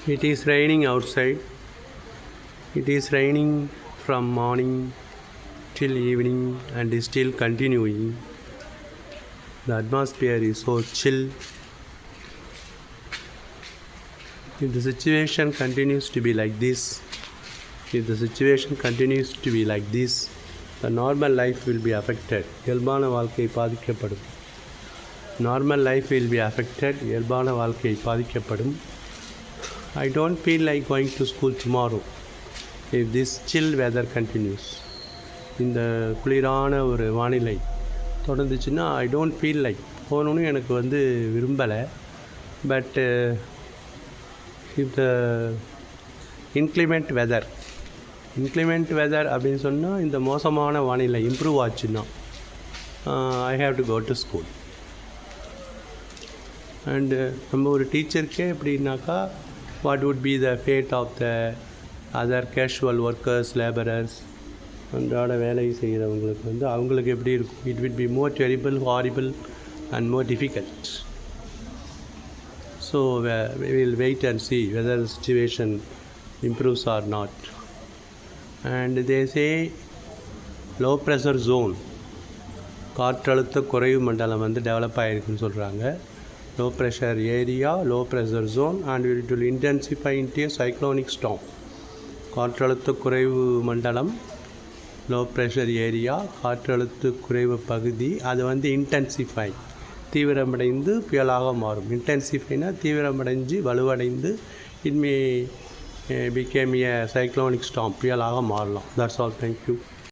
It is raining outside. It is raining from morning till evening and is still continuing. The atmosphere is so chill. If the situation continues to be like this, the normal life will be affected. இயல்பான வாழ்க்கை பாதிக்கப்படும். Normal life will be affected. இயல்பான வாழ்க்கை பாதிக்கப்படும். I don't feel like going to school tomorrow if this chill weather continues. இந்த குளிரான ஒரு வானிலை தொடர்ந்துச்சுன்னா I don't feel like போகணுன்னு எனக்கு விரும்பலை. But if the inclement weather அப்படின்னு சொன்னால் இந்த மோசமான வானிலை இம்ப்ரூவ் ஆச்சுன்னா I have to go to school. And நம்ம ஒரு டீச்சருக்கே எப்படின்னாக்கா what would be the fate of the other casual workers, laborers, அன்றாட வேலை செய்கிறவங்களுக்கு அவங்களுக்கு எப்படி இருக்கும்? It will be more terrible, horrible and more difficult. So we will wait and see whether the situation improves or not. And they say low pressure zone, காற்றழுத்த குறைவு மண்டலம் develop ஆகிருக்குன்னு சொல்கிறாங்க. Low pressure area, low pressure zone, and it will intensify into a cyclonic storm. காற்றழுத்த குறைவு மண்டலம், low pressure area, காற்றழுத்த குறைவு பகுதி, அது intensify, தீவிரமடைந்து புயலாக மாறும். இன்டென்சிஃபைனா தீவிரமடைஞ்சு வலுவடைந்து it may become a cyclonic storm, புயலாக மாறலாம். That's all. Thank you.